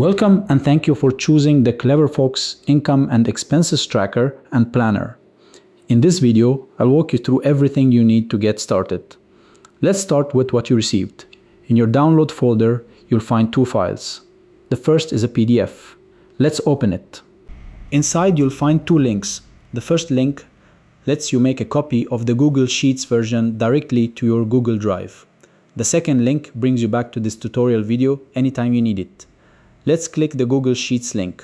Welcome and thank you for choosing the CleverFox Income and Expenses Tracker and Planner. In this video, I'll walk you through everything you need to get started. Let's start with what you received. In your download folder, you'll find two files. The first is a PDF. Let's open it. Inside, you'll find two links. The first link lets you make a copy of the Google Sheets version directly to your Google Drive. The second link brings you back to this tutorial video anytime you need it. Let's click the Google Sheets link.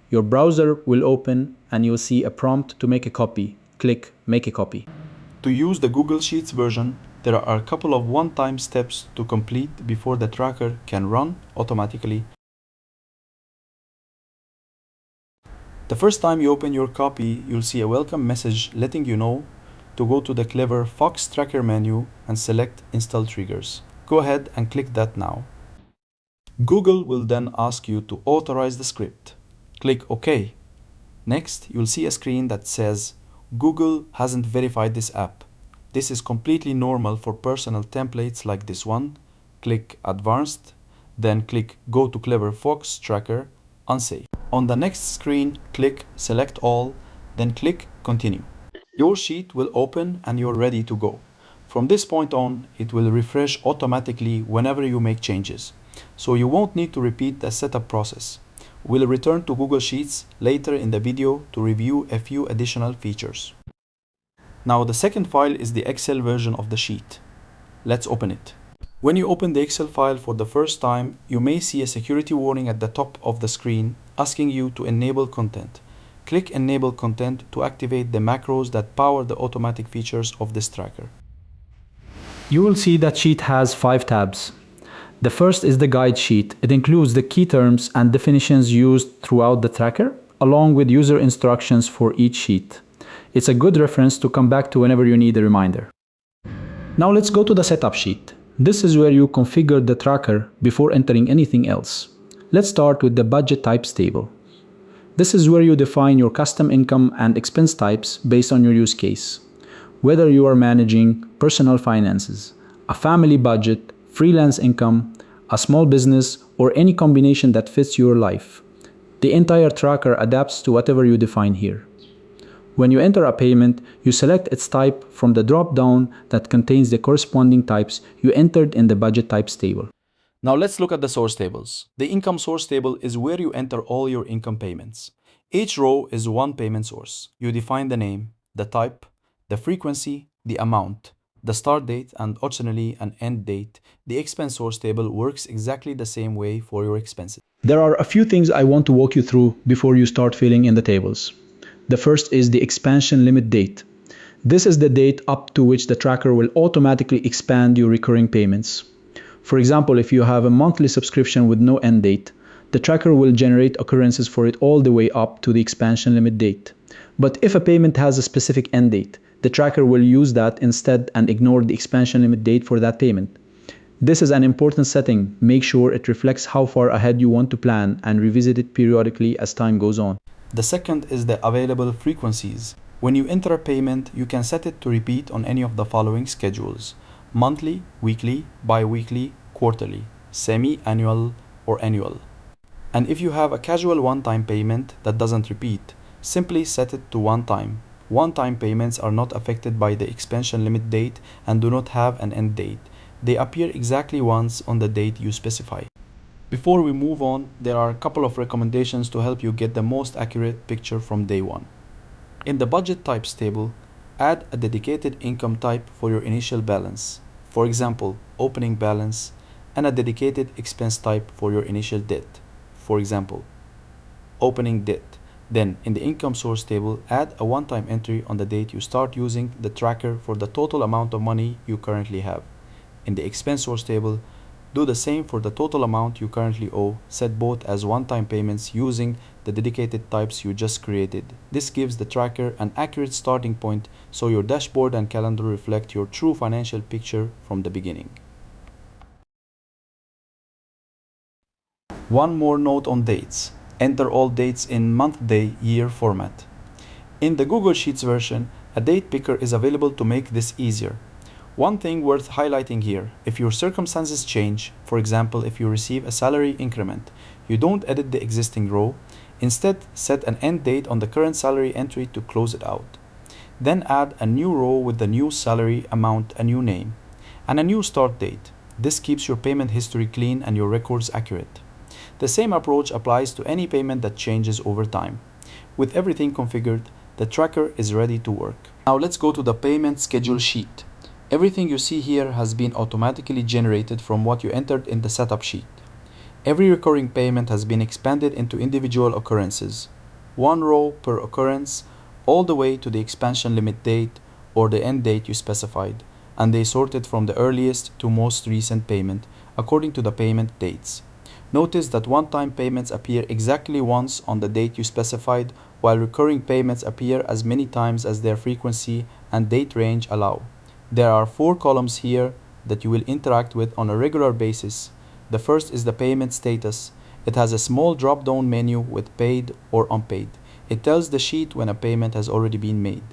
Your browser will open and you'll see a prompt to make a copy. Click Make a Copy. To use the Google Sheets version, there are a couple of one-time steps to complete before the tracker can run automatically. The first time you open your copy, you'll see a welcome message letting you know to go to the CleverFox Tracker menu and select Install Triggers. Go ahead and click that now. Google will then ask you to authorize the script. Click OK. Next, you'll see a screen that says, Google hasn't verified this app. This is completely normal for personal templates like this one. Click Advanced, then click Go to CleverFox Tracker, Unsave. On the next screen, click Select All, then click Continue. Your sheet will open and you're ready to go. From this point on, it will refresh automatically whenever you make changes, so you won't need to repeat the setup process. We'll return to Google Sheets later in the video to review a few additional features. Now the second file is the Excel version of the sheet. Let's open it. When you open the Excel file for the first time, you may see a security warning at the top of the screen asking you to enable content. Click Enable Content to activate the macros that power the automatic features of this tracker. You will see that sheet has 5 tabs. The first is the guide sheet. It includes the key terms and definitions used throughout the tracker, along with user instructions for each sheet. It's a good reference to come back to whenever you need a reminder. Now let's go to the setup sheet. This is where you configure the tracker before entering anything else. Let's start with the budget types table. This is where you define your custom income and expense types based on your use case. Whether you are managing personal finances, a family budget, freelance income, a small business, or any combination that fits your life, the entire tracker adapts to whatever you define here. When you enter a payment, you select its type from the drop-down that contains the corresponding types you entered in the budget types table. Now let's look at the source tables. The income source table is where you enter all your income payments. Each row is one payment source. You define the name, the type, the frequency, the amount, the start date, and optionally an end date. The expense source table works exactly the same way for your expenses. There are a few things I want to walk you through before you start filling in the tables. The first is the expansion limit date. This is the date up to which the tracker will automatically expand your recurring payments. For example, if you have a monthly subscription with no end date, the tracker will generate occurrences for it all the way up to the expansion limit date. But if a payment has a specific end date, the tracker will use that instead and ignore the expansion limit date for that payment. This is an important setting. Make sure it reflects how far ahead you want to plan and revisit it periodically as time goes on. The second is the available frequencies. When you enter a payment, you can set it to repeat on any of the following schedules: monthly, weekly, bi-weekly, quarterly, semi-annual, or annual. And if you have a casual one-time payment that doesn't repeat, simply set it to one time. One-time payments are not affected by the expansion limit date and do not have an end date. They appear exactly once on the date you specify. Before we move on, there are a couple of recommendations to help you get the most accurate picture from day one. In the budget types table, add a dedicated income type for your initial balance. For example, opening balance, and a dedicated expense type for your initial debt. For example, opening debt. Then, in the income source table, add a one-time entry on the date you start using the tracker for the total amount of money you currently have. In the expense source table, do the same for the total amount you currently owe. Set both as one-time payments using the dedicated types you just created. This gives the tracker an accurate starting point so your dashboard and calendar reflect your true financial picture from the beginning. One more note on dates. Enter all dates in month, day, year format. In the Google Sheets version, a date picker is available to make this easier. One thing worth highlighting here, if your circumstances change, for example, if you receive a salary increment, you don't edit the existing row. Instead, set an end date on the current salary entry to close it out. Then add a new row with the new salary amount, a new name, and a new start date. This keeps your payment history clean and your records accurate. The same approach applies to any payment that changes over time. With everything configured, the tracker is ready to work. Now let's go to the payment schedule sheet. Everything you see here has been automatically generated from what you entered in the setup sheet. Every recurring payment has been expanded into individual occurrences, one row per occurrence, all the way to the expansion limit date or the end date you specified, and they sorted from the earliest to most recent payment according to the payment dates. Notice that one-time payments appear exactly once on the date you specified, while recurring payments appear as many times as their frequency and date range allow. There are 4 columns here that you will interact with on a regular basis. The first is the payment status. It has a small drop-down menu with paid or unpaid. It tells the sheet when a payment has already been made.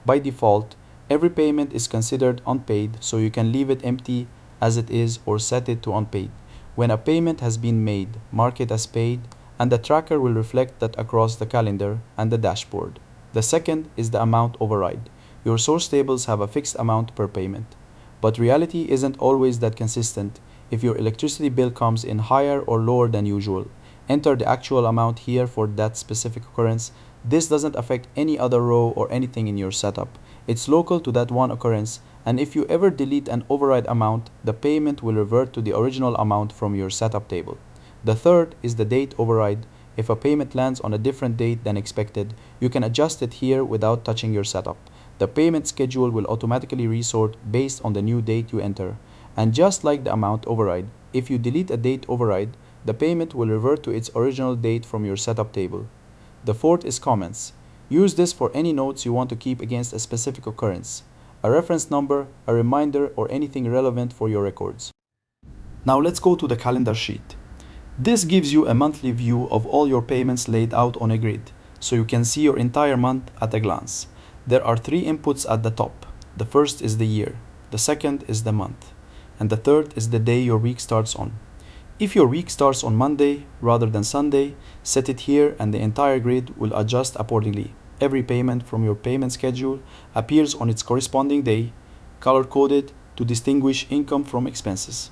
By default, every payment is considered unpaid, so you can leave it empty as it is or set it to unpaid. When a payment has been made, mark it as paid, and the tracker will reflect that across the calendar and the dashboard. The second is the amount override. Your source tables have a fixed amount per payment, but reality isn't always that consistent. If your electricity bill comes in higher or lower than usual, enter the actual amount here for that specific occurrence. This doesn't affect any other row or anything in your setup. It's local to that one occurrence, and if you ever delete an override amount, the payment will revert to the original amount from your setup table. The third is the date override. If a payment lands on a different date than expected, you can adjust it here without touching your setup. The payment schedule will automatically resort based on the new date you enter. And just like the amount override, if you delete a date override, the payment will revert to its original date from your setup table. The fourth is comments. Use this for any notes you want to keep against a specific occurrence, a reference number, a reminder, or anything relevant for your records. Now let's go to the calendar sheet. This gives you a monthly view of all your payments laid out on a grid, so you can see your entire month at a glance. There are 3 inputs at the top. The first is the year, the second is the month, and the third is the day your week starts on. If your week starts on Monday rather than Sunday, set it here and the entire grid will adjust accordingly. Every payment from your payment schedule appears on its corresponding day, color-coded to distinguish income from expenses.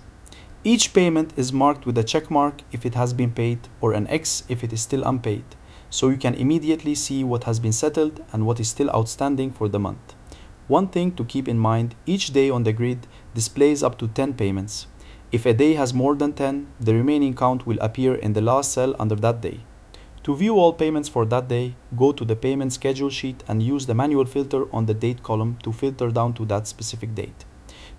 Each payment is marked with a check mark if it has been paid or an X if it is still unpaid, so you can immediately see what has been settled and what is still outstanding for the month. One thing to keep in mind, each day on the grid displays up to 10 payments. If a day has more than 10, the remaining count will appear in the last cell under that day. To view all payments for that day, go to the payment schedule sheet and use the manual filter on the date column to filter down to that specific date.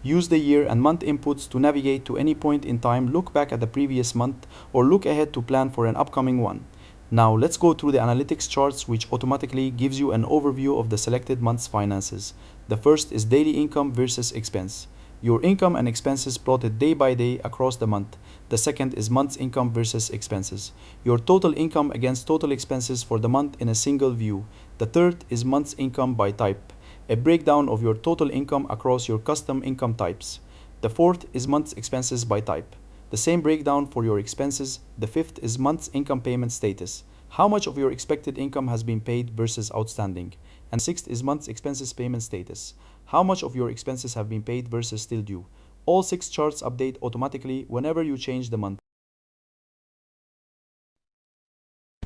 Use the year and month inputs to navigate to any point in time, look back at the previous month, or look ahead to plan for an upcoming one. Now let's go through the analytics charts, which automatically gives you an overview of the selected month's finances. The first is daily income versus expense. Your income and expenses plotted day by day across the month. The second is month's income versus expenses. Your total income against total expenses for the month in a single view. The third is month's income by type, a breakdown of your total income across your custom income types. The fourth is month's expenses by type, the same breakdown for your expenses. The fifth is month's income payment status, how much of your expected income has been paid versus outstanding. And sixth is month's expenses payment status, how much of your expenses have been paid versus still due. All 6 charts update automatically whenever you change the month.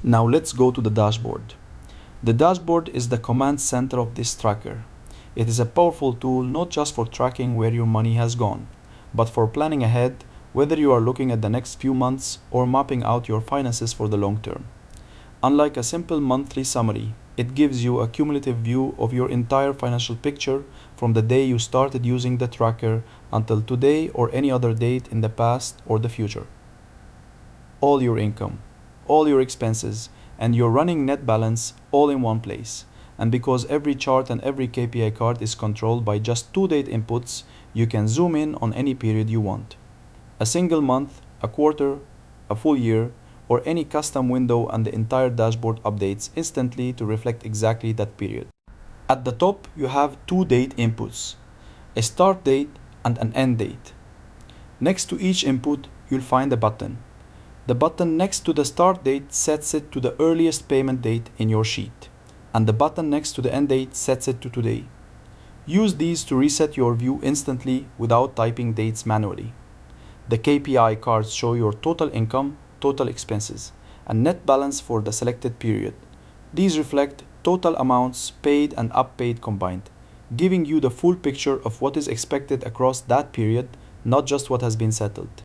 Now let's go to the dashboard. The dashboard is the command center of this tracker. It is a powerful tool not just for tracking where your money has gone, but for planning ahead, whether you are looking at the next few months or mapping out your finances for the long term. Unlike a simple monthly summary, it gives you a cumulative view of your entire financial picture from the day you started using the tracker until today or any other date in the past or the future. All your income, all your expenses, and your running net balance all in one place. And because every chart and every KPI card is controlled by just 2 date inputs, you can zoom in on any period you want. A single month, a quarter, a full year, or any custom window, and the entire dashboard updates instantly to reflect exactly that period. At the top, you have 2 date inputs. a start date, and an end date. Next to each input, you'll find a button. The button next to the start date sets it to the earliest payment date in your sheet, and the button next to the end date sets it to today. Use these to reset your view instantly without typing dates manually. The KPI cards show your total income, total expenses, and net balance for the selected period. These reflect total amounts paid and unpaid combined, giving you the full picture of what is expected across that period, not just what has been settled.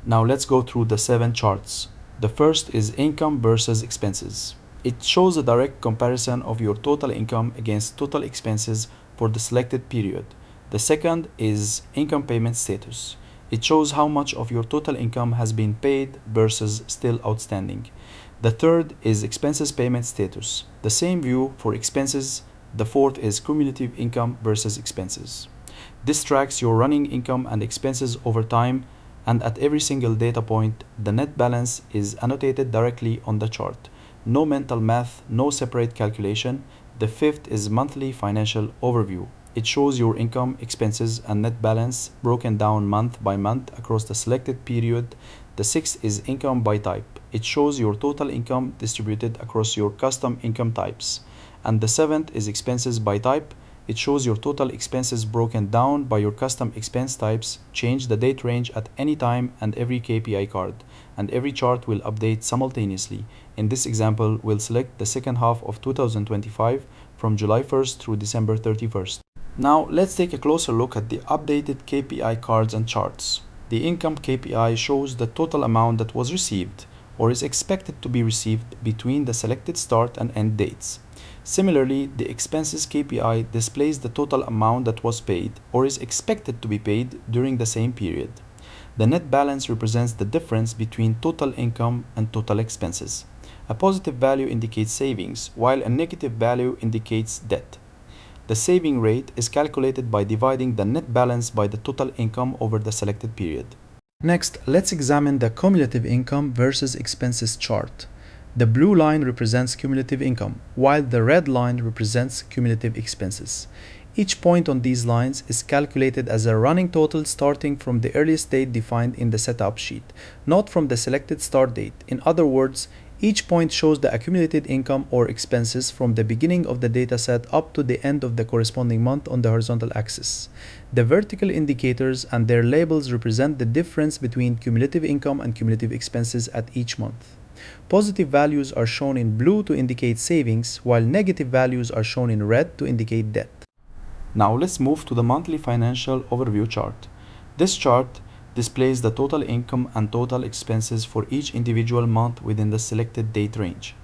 Now let's go through the 7 charts. The first is income versus expenses. It shows a direct comparison of your total income against total expenses for the selected period. The second is income payment status. It shows how much of your total income has been paid versus still outstanding. The third is expenses payment status. The same view for expenses. The fourth is cumulative income versus expenses. This tracks your running income and expenses over time, and at every single data point, the net balance is annotated directly on the chart. No mental math, no separate calculation. The fifth is monthly financial overview. It shows your income, expenses, and net balance broken down month by month across the selected period. The sixth is income by type. It shows your total income distributed across your custom income types. And the seventh is expenses by type. It shows your total expenses broken down by your custom expense types. Change the date range at any time and every KPI card, and every chart will update simultaneously. In this example, we'll select the second half of 2025 from July 1st through December 31st. Now let's take a closer look at the updated KPI cards and charts. The income KPI shows the total amount that was received or is expected to be received between the selected start and end dates. Similarly, the expenses KPI displays the total amount that was paid or is expected to be paid during the same period. The net balance represents the difference between total income and total expenses. A positive value indicates savings, while a negative value indicates debt. The saving rate is calculated by dividing the net balance by the total income over the selected period. Next, let's examine the cumulative income versus expenses chart. The blue line represents cumulative income, while the red line represents cumulative expenses. Each point on these lines is calculated as a running total starting from the earliest date defined in the setup sheet, not from the selected start date. In other words, each point shows the accumulated income or expenses from the beginning of the dataset up to the end of the corresponding month on the horizontal axis. The vertical indicators and their labels represent the difference between cumulative income and cumulative expenses at each month. Positive values are shown in blue to indicate savings, while negative values are shown in red to indicate debt. Now let's move to the monthly financial overview chart. This chart displays the total income and total expenses for each individual month within the selected date range.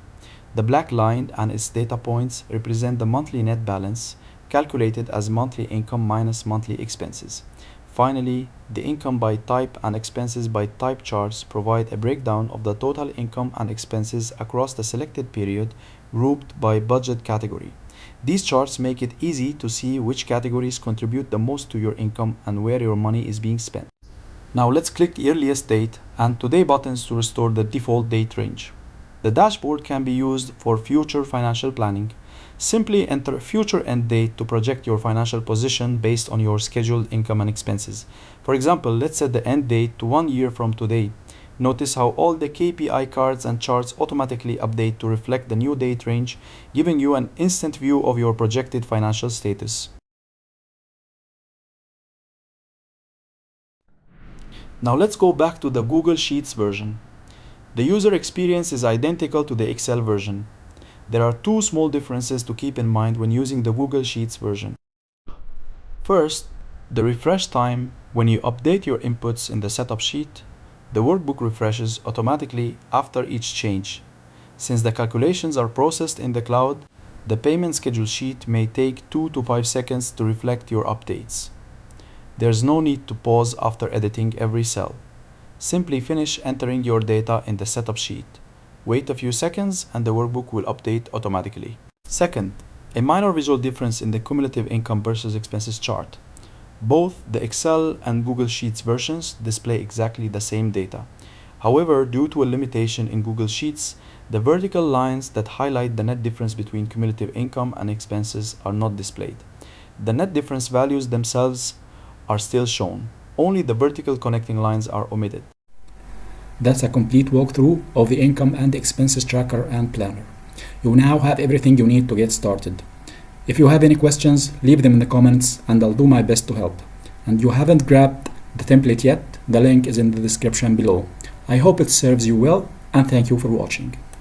The black line and its data points represent the monthly net balance, calculated as monthly income minus monthly expenses. Finally, the income by type and expenses by type charts provide a breakdown of the total income and expenses across the selected period, grouped by budget category. These charts make it easy to see which categories contribute the most to your income and where your money is being spent. Now let's click the earliest date and today buttons to restore the default date range. The dashboard can be used for future financial planning. Simply enter future end date to project your financial position based on your scheduled income and expenses. For example, let's set the end date to 1 year from today. Notice how all the KPI cards and charts automatically update to reflect the new date range, giving you an instant view of your projected financial status. Now let's go back to the Google Sheets version. The user experience is identical to the Excel version. There are two small differences to keep in mind when using the Google Sheets version. First, the refresh time. When you update your inputs in the setup sheet, the workbook refreshes automatically after each change. Since the calculations are processed in the cloud, the payment schedule sheet may take 2 to 5 seconds to reflect your updates. There's no need to pause after editing every cell. Simply finish entering your data in the setup sheet. Wait a few seconds and the workbook will update automatically. Second, a minor visual difference in the cumulative income versus expenses chart. Both the Excel and Google Sheets versions display exactly the same data. However, due to a limitation in Google Sheets, the vertical lines that highlight the net difference between cumulative income and expenses are not displayed. The net difference values themselves are still shown. Only the vertical connecting lines are omitted. That's a complete walkthrough of the income and expenses tracker and planner. You now have everything you need to get started. If you have any questions, leave them in the comments and I'll do my best to help. And you haven't grabbed the template yet, the link is in the description below. I hope it serves you well and thank you for watching.